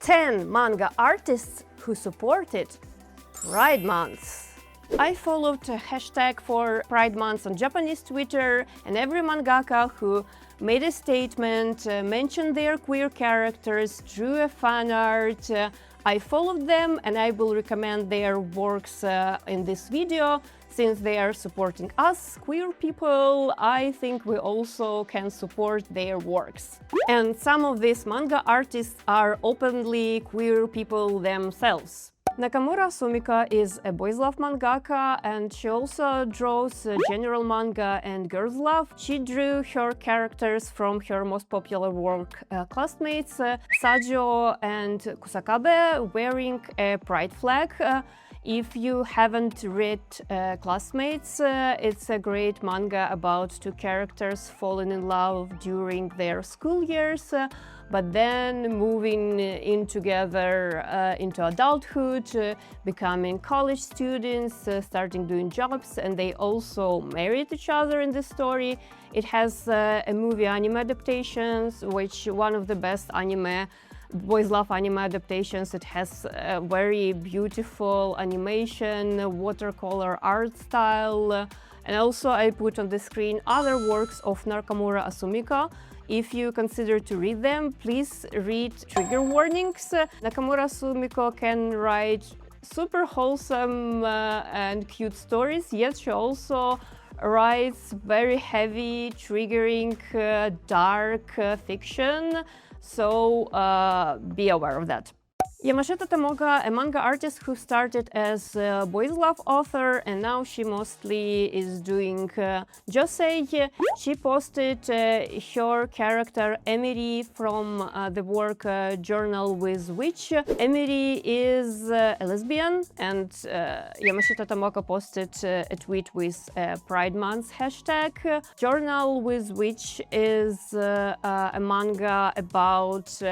10 manga artists who supported Pride Month. I followed a hashtag for Pride Month on Japanese Twitter, and every mangaka who made a statement, mentioned their queer characters, drew a fan art. I followed them, and I will recommend their works in this video. Since they are supporting us, queer people, I think we also can support their works. And some of these manga artists are openly queer people themselves. Nakamura Asumiko is a boys' love mangaka, and she also draws general manga and girls' love. She drew her characters from her most popular work, classmates Sajo and Kusakabe, wearing a pride flag. If you haven't read Classmates, it's a great manga about two characters falling in love during their school years, but then moving in together into adulthood, becoming college students, starting doing jobs, and they also married each other in the story. It has a movie anime adaptations, which one of the best boys love anime adaptations. It has a very beautiful animation, watercolor art style, and also I put on the screen other works of Nakamura Asumiko. If you consider to read them, please read trigger warnings. Nakamura Asumiko can write super wholesome and cute stories, yet she also writes very heavy, triggering, dark fiction. So be aware of that. Yamashita Tomoko, a manga artist who started as a boys' love author, and now she mostly is doing josei. She posted her character Emily from the work Journal with Witch. Emily is a lesbian, and Yamashita Tomoko posted a tweet with Pride Month hashtag. Journal with Witch is a manga about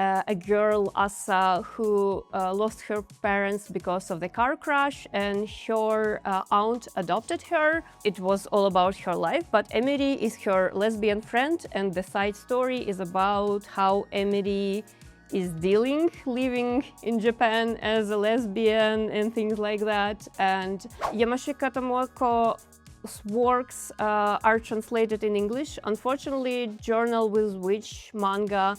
a girl, Asa, who lost her parents because of the car crash, and her aunt adopted her. It was all about her life, but Emily is her lesbian friend, and the side story is about how Emily is living in Japan as a lesbian and things like that. And Yamashita Tomoko's works are translated in English. Unfortunately, Journal with Witch manga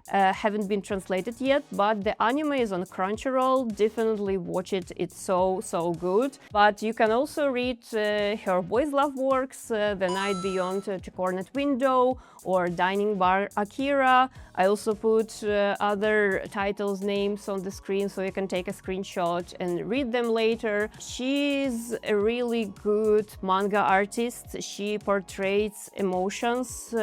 haven't been translated yet, but the anime is on Crunchyroll. Definitely watch it, it's so good. But you can also read her boys' love works, The Night Beyond the Cornet Window or Dining Bar Akira. I also put other titles' names on the screen so you can take a screenshot and read them later. She's a really good manga artist. She portrays emotions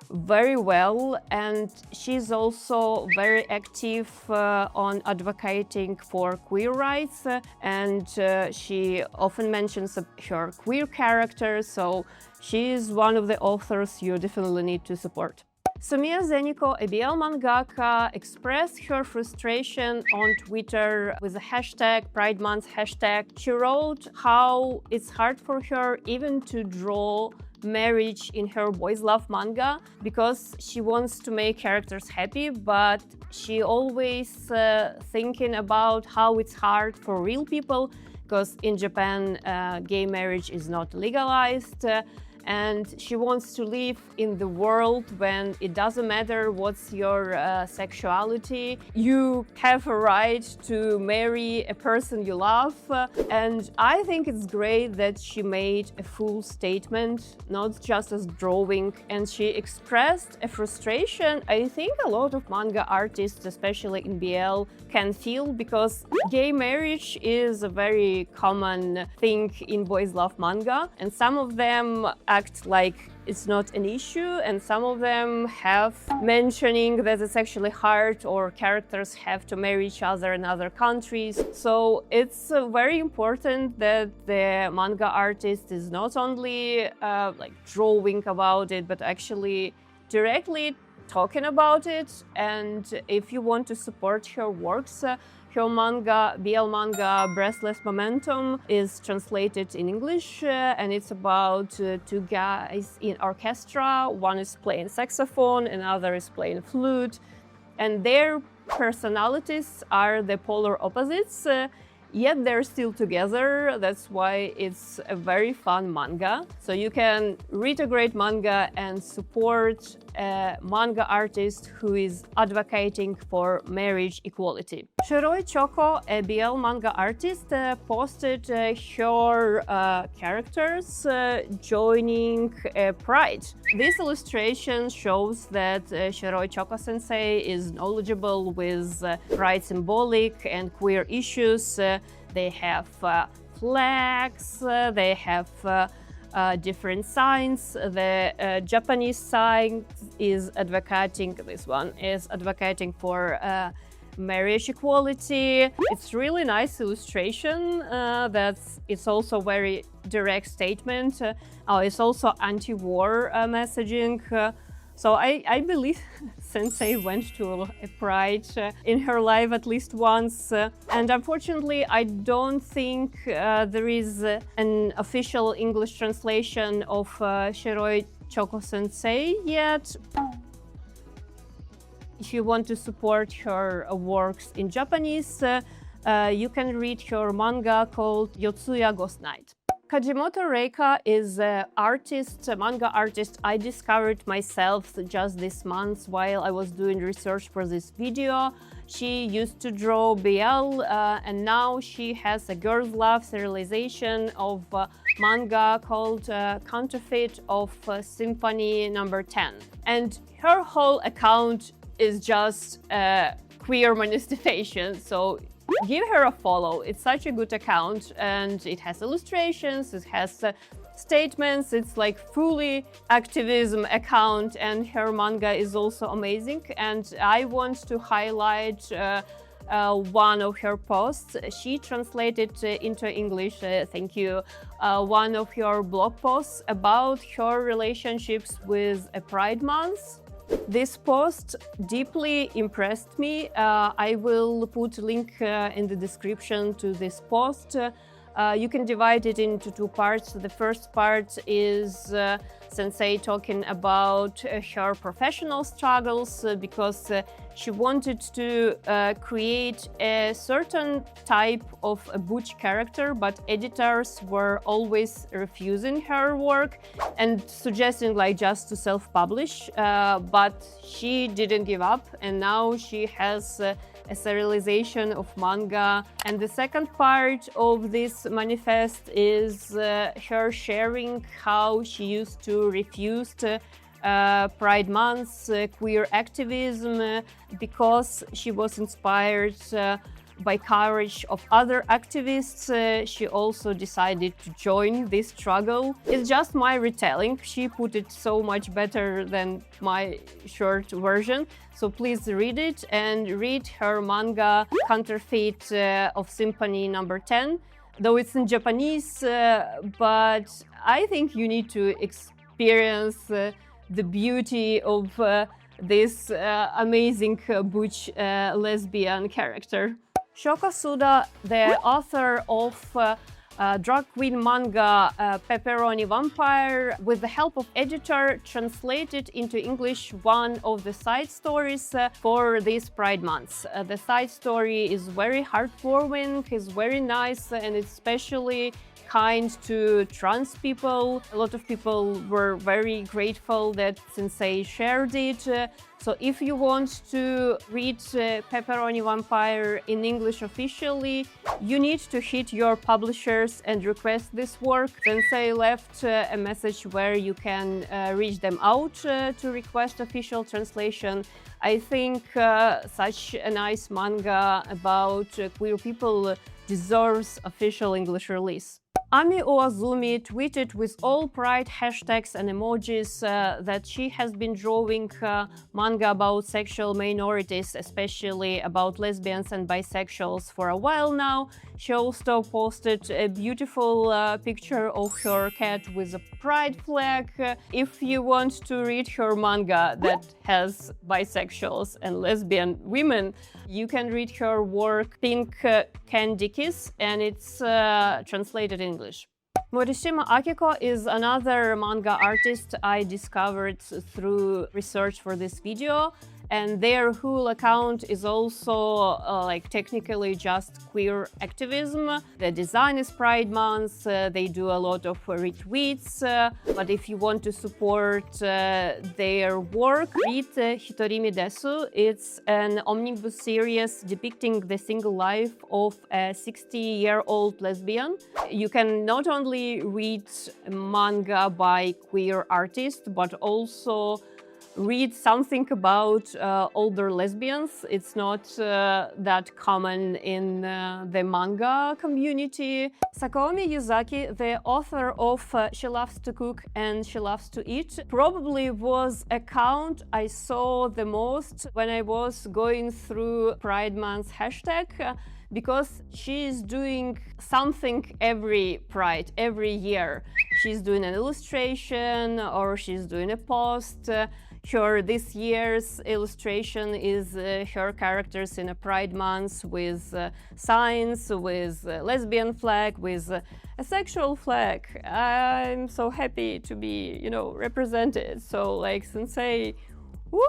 very well, and she's also very active on advocating for queer rights, and she often mentions her queer characters, so she's one of the authors you definitely need to support. Sumiya Zeniko, a BL mangaka, expressed her frustration on Twitter with the hashtag Pride Month hashtag. She wrote how it's hard for her even to draw marriage in her boys' love manga because she wants to make characters happy, but she always thinking about how it's hard for real people, because in Japan gay marriage is not legalized, and she wants to live in the world when it doesn't matter what's your sexuality. You have a right to marry a person you love, and I think it's great that she made a full statement, not just as drawing, and she expressed a frustration I think a lot of manga artists, especially in BL, can feel, because gay marriage is a very common thing in boys' love manga, and some of them act like it's not an issue, and some of them have mentioning that it's actually hard, or characters have to marry each other in other countries. So it's very important that the manga artist is not only like drawing about it, but actually directly talking about it. And if you want to support her works, her manga, BL manga, Breathless Momentum, is translated in English, and it's about two guys in orchestra. One is playing saxophone, another is playing flute, and their personalities are the polar opposites, yet they're still together. That's why it's a very fun manga. So you can read a great manga and support a manga artist who is advocating for marriage equality. Shiroi Choco, a BL manga artist, posted her characters joining Pride. This illustration shows that Shiroi Choco sensei is knowledgeable with Pride symbolic and queer issues. They have flags, they have different signs. The Japanese sign is advocating, this one is advocating for marriage equality. It's really nice illustration. It's also very direct statement. It's also anti-war messaging. So I believe Sensei went to a Pride in her life at least once. And unfortunately, I don't think there is an official English translation of Shiroi Choco Sensei yet. If you want to support her works in Japanese, you can read her manga called Yotsuya Ghost Night. Kajimoto Reika is an artist, a manga artist I discovered myself just this month while I was doing research for this video. She used to draw BL and now she has a girls' love serialization of manga called Counterfeit of Symphony No. 10. And her whole account is just queer manifestation, so give her a follow. It's such a good account and it has illustrations, it has statements, it's like fully activism account, and her manga is also amazing. And I want to highlight one of her posts. She translated into English, thank you, one of her blog posts about her relationships with a Pride Month. This post deeply impressed me. I will put a link in the description to this post. You can divide it into two parts. The first part is Sensei talking about her professional struggles because she wanted to create a certain type of a butch character, but editors were always refusing her work and suggesting like just to self-publish, but she didn't give up and now she has a serialization of manga. And the second part of this manifest is her sharing how she used to refuse Pride Month, queer activism, because she was inspired by courage of other activists. She also decided to join this struggle. It's just my retelling. She put it so much better than my short version. So please read it and read her manga Counterfeit of Symphony No. 10. Though it's in Japanese, but I think you need to experience the beauty of this amazing butch lesbian character. Shouko Suda, the author of drag queen manga Pepperoni Vampire, with the help of editor, translated into English one of the side stories for this Pride Month. The side story is very heartwarming, is very nice, and it's especially kind to trans people. A lot of people were very grateful that Sensei shared it. So if you want to read Pepperoni Vampire in English officially, you need to hit your publishers and request this work. Sensei left a message where you can reach them out to request official translation. I think such a nice manga about queer people deserves official English release. Uozumi tweeted with all pride hashtags and emojis that she has been drawing manga about sexual minorities, especially about lesbians and bisexuals, for a while now. She also posted a beautiful picture of her cat with a pride flag. If you want to read her manga that has bisexuals and lesbian women, you can read her work Pink Candy Kiss, and it's translated in English. Morishima Akiko is another manga artist I discovered through research for this video, and their whole account is also like technically just queer activism. The design is Pride Month, they do a lot of retweets, but if you want to support their work, read Hitorimi Desu. It's an omnibus series depicting the single life of a 60-year-old lesbian. You can not only read manga by queer artists, but also read something about older lesbians. It's not that common in the manga community. Sakaomi Yuzaki, the author of She Loves to Cook and She Loves to Eat, probably was account I saw the most when I was going through Pride Month hashtag, because she's doing something every Pride, every year. She's doing an illustration or she's doing a post. This year's illustration is her characters in a Pride Month with signs, with a lesbian flag, with a sexual flag. I'm so happy to be, represented. So like sensei, woo!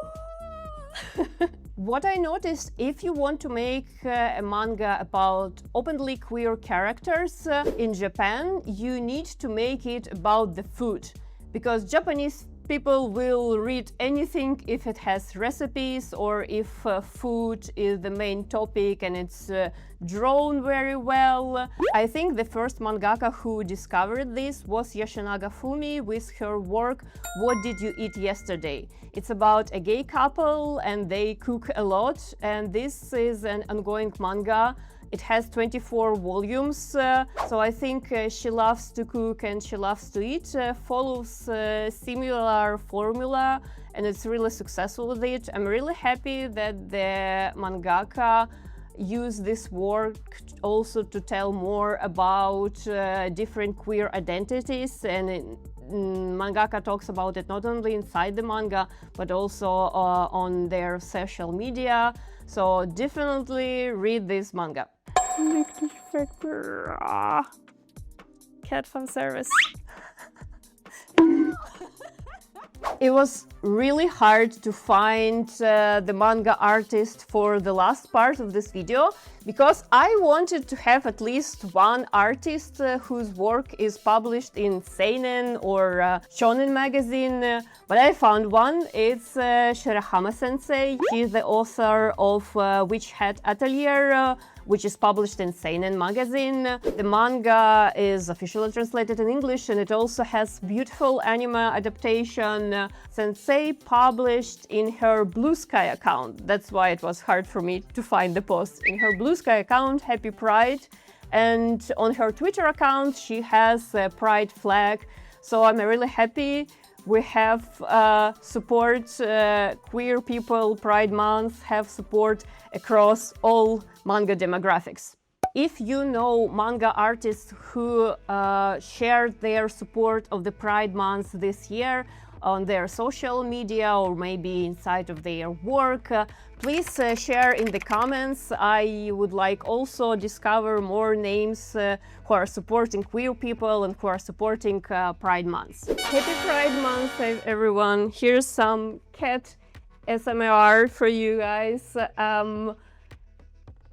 What I noticed, if you want to make a manga about openly queer characters in Japan, you need to make it about the food, because Japanese people will read anything if it has recipes or if food is the main topic and it's drawn very well. I think the first mangaka who discovered this was Yoshinaga Fumi with her work What Did You Eat Yesterday? It's about a gay couple and they cook a lot, and this is an ongoing manga. It has 24 volumes, so I think She Loves to Cook and She Loves to Eat follows a similar formula, and it's really successful with it. I'm really happy that the mangaka used this work also to tell more about different queer identities, and mangaka talks about it not only inside the manga, but also on their social media. So definitely read this manga. Cat fan service. It was really hard to find the manga artist for the last part of this video, because I wanted to have at least one artist whose work is published in Seinen or Shonen magazine, but I found one. It's Shirahama sensei. She's the author of Witch Hat Atelier, which is published in Seinen magazine. The manga is officially translated in English, and it also has beautiful anime adaptation. Sensei published in her Blue Sky account. That's why it was hard for me to find the post. In her Blue Sky account, Happy Pride, and on her Twitter account, she has a Pride flag. So I'm really happy we have support queer people. Pride Month have support across all manga demographics. If you know manga artists who shared their support of the Pride Month this year on their social media or maybe inside of their work, please share in the comments. I would like also discover more names who are supporting queer people and who are supporting Pride Month. Happy Pride Month, everyone. Here's some cat SMR for you guys.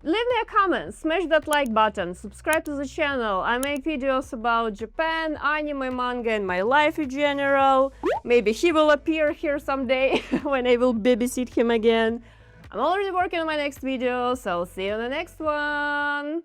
Leave me a comment, smash that like button, subscribe to the channel. I make videos about Japan, anime, manga, and my life in general. Maybe he will appear here someday when I will babysit him again. I'm already working on my next video, so see you in the next one!